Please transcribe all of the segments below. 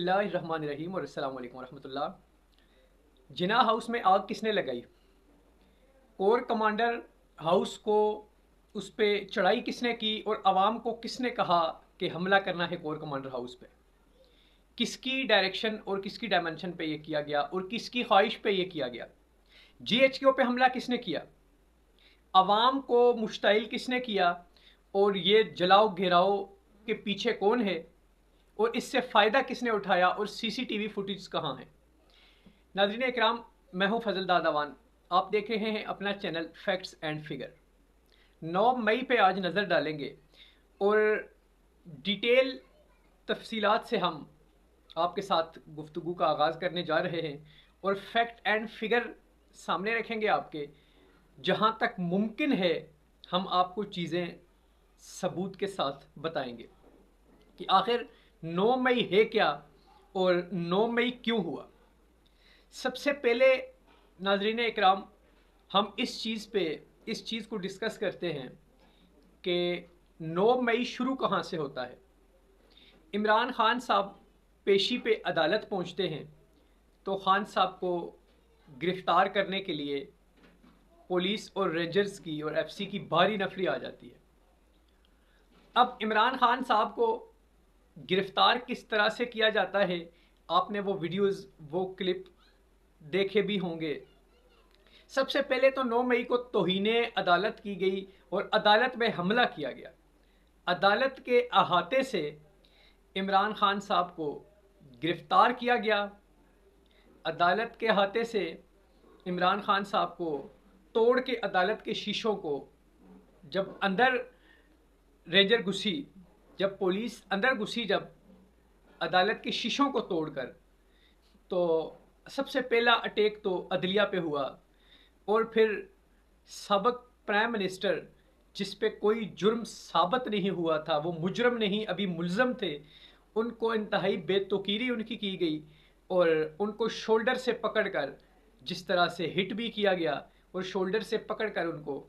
बिस्मिल्लाहिर्रहमानिर्रहीम और अस्सलाम वालेकुम रहमतुल्लाह। जिना हाउस में आग किसने लगाई? कोर कमांडर हाउस को उस पर चढ़ाई किसने की और आवाम को किसने कहा कि हमला करना है कोर कमांडर हाउस पे? किसकी डायरेक्शन और किसकी डायमेंशन पे ये किया गया और किसकी ख्वाहिश पे ये किया गया? जीएचक्यू पे हमला किसने किया? आवाम को मुश्ताइल किसने किया? और ये जलाओ घेराओ के पीछे कौन है और इससे फ़ायदा किसने उठाया और सीसीटीवी फुटेज कहाँ है? नाज़रीन इकराम, मैं हूं फजल दादावान। आप देख रहे हैं अपना चैनल फैक्ट्स एंड फिगर। 9 मई पे आज नज़र डालेंगे और डिटेल तफसीलात से हम आपके साथ गुफ्तगू का आगाज़ करने जा रहे हैं और फैक्ट एंड फिगर सामने रखेंगे आपके। जहां तक मुमकिन है हम आपको चीज़ें सबूत के साथ बताएंगे कि आखिर 9 मई है क्या और 9 मई क्यों हुआ। सबसे पहले नाजरीन इकराम, हम इस चीज़ को डिस्कस करते हैं कि 9 मई शुरू कहाँ से होता है। इमरान खान साहब पेशी पे अदालत पहुँचते हैं तो खान साहब को गिरफ़्तार करने के लिए पुलिस और रेंजर्स की और एफसी की भारी नफरी आ जाती है। अब इमरान खान साहब को गिरफ़्तार किस तरह से किया जाता है, आपने वो वीडियोज़ वो क्लिप देखे भी होंगे। सबसे पहले तो 9 मई को तौहीने अदालत की गई और अदालत में हमला किया गया। अदालत के अहाते से इमरान खान साहब को गिरफ़्तार किया गया। अदालत के अहाते से इमरान खान साहब को तोड़ के अदालत के शीशों को जब अंदर रेंजर घुसी, जब पुलिस अंदर घुसी, जब अदालत के शीशों को तोड़कर, तो सबसे पहला अटैक तो अदलिया पे हुआ और फिर सबक प्राइम मिनिस्टर जिस पे कोई जुर्म साबित नहीं हुआ था, वो मुजरम नहीं अभी मुल्ज़म थे, उनको इंतहाई बेतौकीरी उनकी की गई और उनको शोल्डर से पकड़कर जिस तरह से हिट भी किया गया और शोल्डर से पकड़कर उनको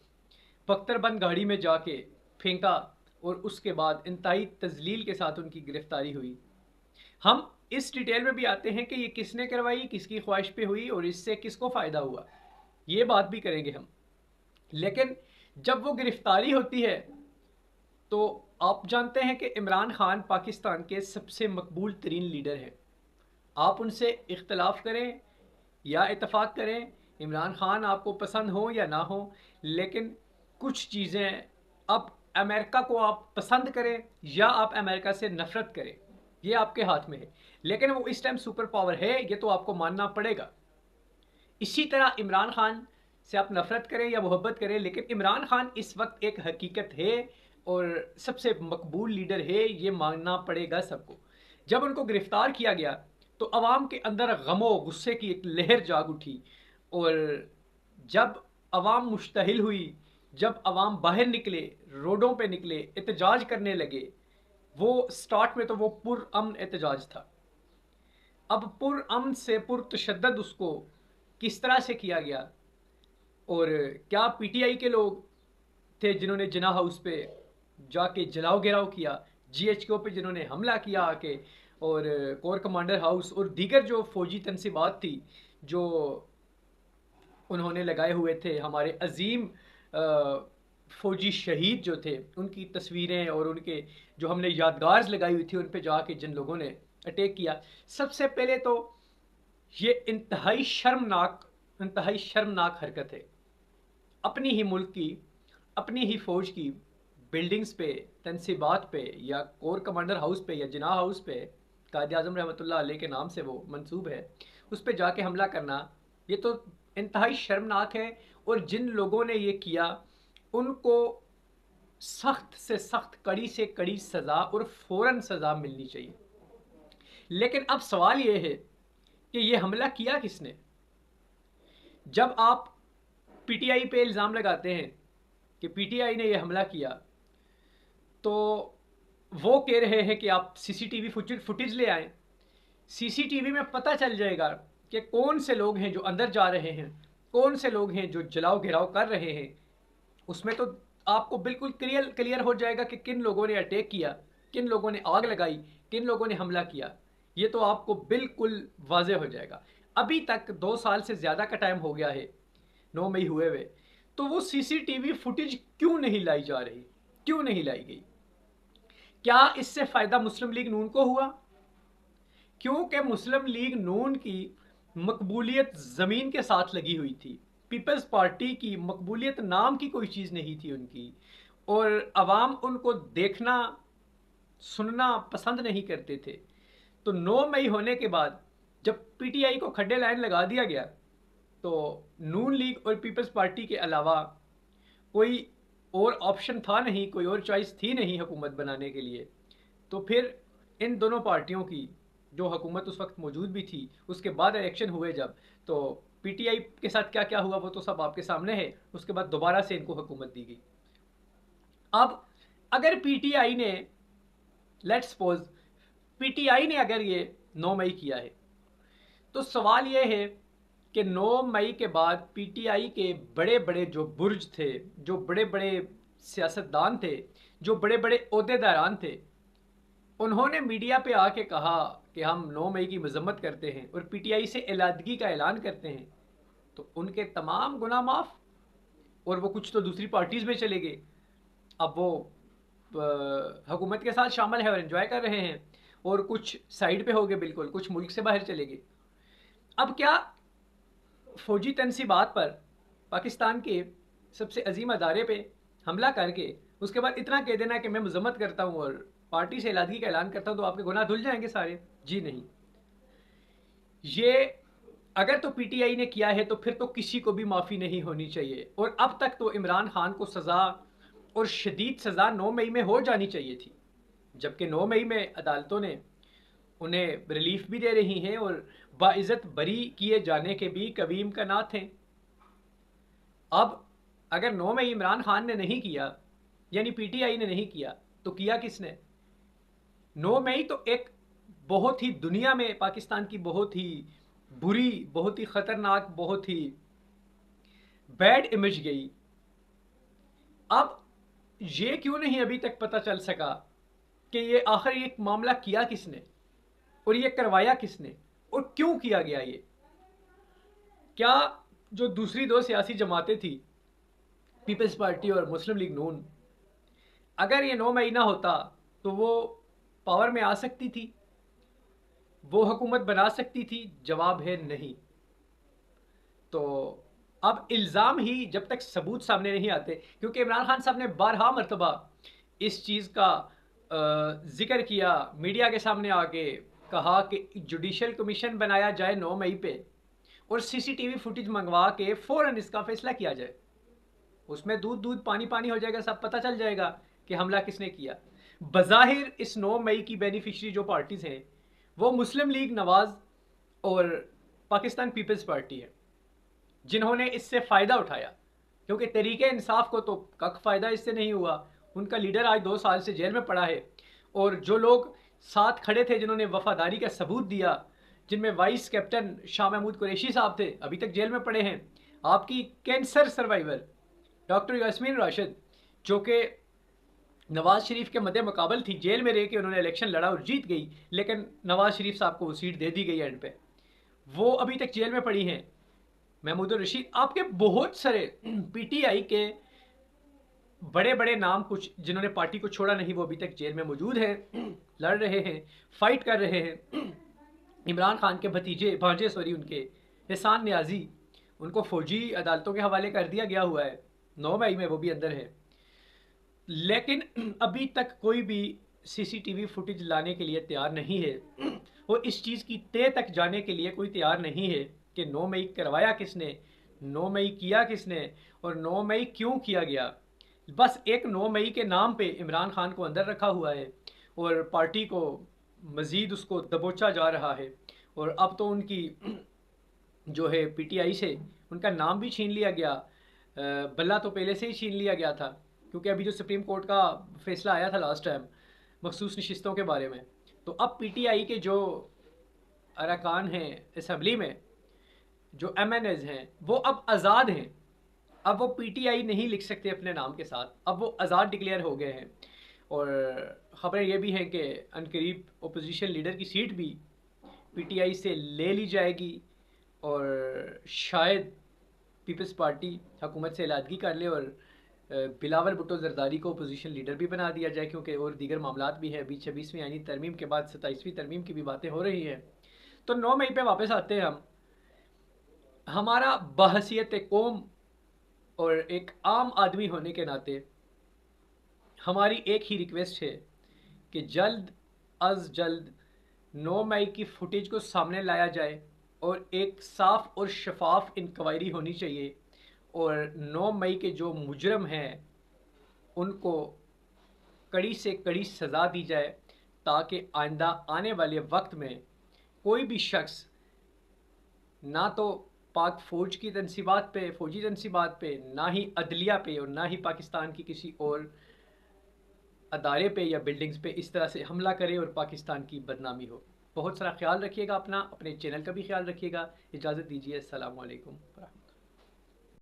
बख्तरबंद गाड़ी में जाके फेंका और उसके बाद इंतहाई तजलील के साथ उनकी गिरफ्तारी हुई। हम इस डिटेल में भी आते हैं कि ये किसने करवाई, किसकी ख्वाहिश पे हुई और इससे किसको फ़ायदा हुआ, ये बात भी करेंगे हम। लेकिन जब वो गिरफ्तारी होती है तो आप जानते हैं कि इमरान खान पाकिस्तान के सबसे मकबूल तरीन लीडर हैं। आप उनसे इख्तलाफ करें या इत्तेफाक करें, इमरान खान आपको पसंद हो या ना हो, लेकिन कुछ चीज़ें, अब अमेरिका को आप पसंद करें या आप अमेरिका से नफ़रत करें, ये आपके हाथ में है। लेकिन वो इस टाइम सुपर पावर है, ये तो आपको मानना पड़ेगा। इसी तरह इमरान खान से आप नफ़रत करें या मोहब्बत करें, लेकिन इमरान खान इस वक्त एक हकीकत है और सबसे मकबूल लीडर है, ये मानना पड़ेगा सबको। जब उनको गिरफ़्तार किया गया तो अवाम के अंदर गमो गुस्से की एक लहर जाग उठी और जब अवाम मुश्तहिल हुई, जब अवाम बाहर निकले, रोडों पे निकले, एहतजाज करने लगे, वो स्टार्ट में तो वो पुरअमन एहतजाज था। अब पुरअमन से पुरतशद्दद उसको किस तरह से किया गया और क्या पीटीआई के लोग थे जिन्होंने जिना हाउस पे जाके जलाओ घेराव किया, जीएचक्यू पे जिन्होंने हमला किया आके, और कोर कमांडर हाउस और दीगर जो फौजी तनसीबात थी जो उन्होंने लगाए हुए थे, हमारे अजीम फौजी शहीद जो थे उनकी तस्वीरें और उनके जो हमने यादगार लगाई हुई थी, उन पे जाके जिन लोगों ने अटैक किया। सबसे पहले तो ये इंतहाई शर्मनाक हरकत है। अपनी ही मुल्क की, अपनी ही फ़ौज की बिल्डिंग्स पे, तनसीबात पे या कोर कमांडर हाउस पे या जिना हाउस पे, कायद आज़म रहमतुल्लाह अलैह के नाम से वो मंसूब है, उस पे जाके हमला करना, ये तो इंतहाई शर्मनाक है। और जिन लोगों ने ये किया उनको सख्त से सख्त, कड़ी से कड़ी सज़ा और फ़ौरन सज़ा मिलनी चाहिए। लेकिन अब सवाल ये है कि ये हमला किया किसने? जब आप पीटीआई पे इल्ज़ाम लगाते हैं कि पीटीआई ने यह हमला किया, तो वो कह रहे हैं कि आप सीसीटीवी फुटेज ले आएं। सीसीटीवी में पता चल जाएगा कि कौन से लोग हैं जो अंदर जा रहे हैं, कौन से लोग हैं जो जलाओ घेराव कर रहे हैं। उसमें तो आपको बिल्कुल क्लियर हो जाएगा कि किन लोगों ने अटैक किया, किन लोगों ने आग लगाई, किन लोगों ने हमला किया। ये तो आपको बिल्कुल वाज़ेह हो जाएगा। अभी तक 2 साल से ज़्यादा का टाइम हो गया है 9 मई हुए हुए, तो वो सीसीटीवी फुटेज क्यों नहीं लाई जा रही, क्यों नहीं लाई गई? क्या इससे फ़ायदा मुस्लिम लीग नून को हुआ? क्योंकि मुस्लिम लीग नून की मकबूलियत ज़मीन के साथ लगी हुई थी। पीपल्स पार्टी की मकबूलियत नाम की कोई चीज़ नहीं थी उनकी, और अवाम उनको देखना सुनना पसंद नहीं करते थे। तो 9 मई होने के बाद जब पीटीआई को खड्डे लाइन लगा दिया गया, तो नून लीग और पीपल्स पार्टी के अलावा कोई और ऑप्शन था नहीं, कोई और चॉइस थी नहीं हुकूमत बनाने के लिए। तो फिर इन दोनों पार्टियों की जो हुकूमत उस वक्त मौजूद भी थी, उसके बाद इलेक्शन हुए जब, तो पीटीआई के साथ क्या क्या हुआ वो तो सब आपके सामने है। उसके बाद दोबारा से इनको हुकूमत दी गई। अब अगर पीटीआई ने, लेट्स सपोज पीटीआई ने अगर ये 9 मई किया है, तो सवाल ये है कि 9 मई के बाद पीटीआई के बड़े बड़े जो बुर्ज थे, जो बड़े बड़े सियासतदान थे, जो बड़े बड़े ओहदेदारान थे, उन्होंने मीडिया पे आके कहा कि हम 9 मई की मजम्मत करते हैं और पीटीआई से इलादगी का ऐलान करते हैं, तो उनके तमाम गुनाह माफ, और वो कुछ तो दूसरी पार्टीज में चले गए। अब वो हुकूमत के साथ शामिल है और एंजॉय कर रहे हैं, और कुछ साइड पे हो गए, बिल्कुल कुछ मुल्क से बाहर चले गए। अब क्या फौजी तनसीबात पर पाकिस्तान के सबसे अजीम अदारे पे हमला करके उसके बाद इतना कह देना कि मैं मजम्मत करता हूँ और पार्टी से इलादगी का ऐलान करता हूँ, तो आपके गुनाह धुल जाएंगे सारे? जी नहीं। ये अगर तो पीटीआई ने किया है तो फिर तो किसी को भी माफ़ी नहीं होनी चाहिए। और अब तक तो इमरान खान को सज़ा, और शदीद सज़ा 9 मई में हो जानी चाहिए थी, जबकि 9 मई में अदालतों ने उन्हें रिलीफ भी दे रही हैं और बाइज़्ज़त बरी किए जाने के भी कवीम का ना थे। अब अगर 9 मई इमरान खान ने नहीं किया, यानी पीटीआई ने नहीं किया, तो किया किसने? 9 मई तो एक बहुत ही दुनिया में पाकिस्तान की बहुत ही बुरी, बहुत ही खतरनाक, बहुत ही बैड इमेज गई। अब ये क्यों नहीं अभी तक पता चल सका कि ये आखिर ये मामला किया किसने और ये करवाया किसने और क्यों किया गया? ये क्या जो दूसरी दो सियासी जमातें थी, पीपल्स पार्टी और मुस्लिम लीग नून, अगर ये 9 मई ना होता तो वो पावर में आ सकती थी, वो हुकूमत बना सकती थी? जवाब है नहीं। तो अब इल्ज़ाम ही जब तक सबूत सामने नहीं आते, क्योंकि इमरान खान साहब ने बारहा मरतबा इस चीज़ का जिक्र किया, मीडिया के सामने आके कहा कि जुडिशल कमीशन बनाया जाए 9 मई पे और सीसीटीवी फुटेज मंगवा के फ़ौरन इसका फैसला किया जाए। उसमें दूध दूध पानी पानी हो जाएगा, सब पता चल जाएगा कि हमला किसने किया। बज़ाहिर इस 9 मई की बेनिफिशरी जो पार्टीज़ हैं वो मुस्लिम लीग नवाज़ और पाकिस्तान पीपल्स पार्टी है, जिन्होंने इससे फ़ायदा उठाया, क्योंकि तरीके इंसाफ को तो कख फ़ायदा इससे नहीं हुआ। उनका लीडर आज 2 साल से जेल में पड़ा है, और जो लोग साथ खड़े थे जिन्होंने वफादारी का सबूत दिया, जिनमें वाइस कैप्टन शाह महमूद कुरैशी साहब थे, अभी तक जेल में पड़े हैं। आपकी cancer survivor doctor Yasmin Rashid, जो कि नवाज शरीफ के मद्दे मुकाबल थी, जेल में रह के उन्होंने इलेक्शन लड़ा और जीत गई, लेकिन नवाज शरीफ साहब को वो सीट दे दी गई एंड पे, वो अभी तक जेल में पड़ी हैं। महमूद रशीद, आपके बहुत सारे पीटीआई के बड़े बड़े नाम, कुछ जिन्होंने पार्टी को छोड़ा नहीं, वो अभी तक जेल में मौजूद हैं, लड़ रहे हैं, फाइट कर रहे हैं। इमरान खान के भांजे उनके एहसान न्याजी, उनको फौजी अदालतों के हवाले कर दिया गया हुआ है, 9 मई में वो भी अंदर है। लेकिन अभी तक कोई भी सीसीटीवी फुटेज लाने के लिए तैयार नहीं है, और इस चीज़ की तय तक जाने के लिए कोई तैयार नहीं है कि 9 मई करवाया किसने, 9 मई किया किसने, और 9 मई क्यों किया गया। बस एक 9 मई के नाम पे इमरान खान को अंदर रखा हुआ है और पार्टी को मज़ीद उसको दबोचा जा रहा है। और अब तो उनकी जो है पीटीआई से उनका नाम भी छीन लिया गया, बल्ला तो पहले से ही छीन लिया गया था, क्योंकि अभी जो सुप्रीम कोर्ट का फैसला आया था लास्ट टाइम मखसूस नशिस्तों के बारे में, तो अब पीटीआई के जो अरकान हैं असम्बली में, जो एमएनएज हैं, वो अब आज़ाद हैं। अब वो पीटीआई नहीं लिख सकते अपने नाम के साथ, अब वो आज़ाद डिक्लेयर हो गए हैं। और ख़बरें ये भी हैं कि अनकरीब ओपोजिशन लीडर की सीट भी पीटीआई से ले ली जाएगी और शायद पीपल्स पार्टी हुकूमत से अलहदगी कर ले और बिलावल भुट्टो जरदारी को अपोजिशन लीडर भी बना दिया जाए, क्योंकि और दीगर मामलात भी है। अभी 26वीं आईनी तरमीम के बाद 27वीं तरमीम की भी बातें हो रही हैं। तो 9 मई पे वापस आते हैं हम। हमारा बहसियत कौम और एक आम आदमी होने के नाते हमारी एक ही रिक्वेस्ट है कि जल्द अज जल्द 9 मई की फुटेज को सामने लाया जाए और एक साफ और शफाफ इंक्वायरी होनी चाहिए और 9 मई के जो मुजरम हैं उनको कड़ी से कड़ी सज़ा दी जाए, ताकि आइंदा आने वाले वक्त में कोई भी शख्स ना तो पाक फ़ौज की तनसीबात पे, फ़ौजी तनसीबात पे, ना ही अदलिया पे और ना ही पाकिस्तान की किसी और अदारे पे या बिल्डिंग्स पे इस तरह से हमला करे और पाकिस्तान की बदनामी हो। बहुत सारा ख्याल रखिएगा अपना, अपने चैनल का भी ख्याल रखिएगा। इजाज़त दीजिए। अस्सलाम वालेकुम।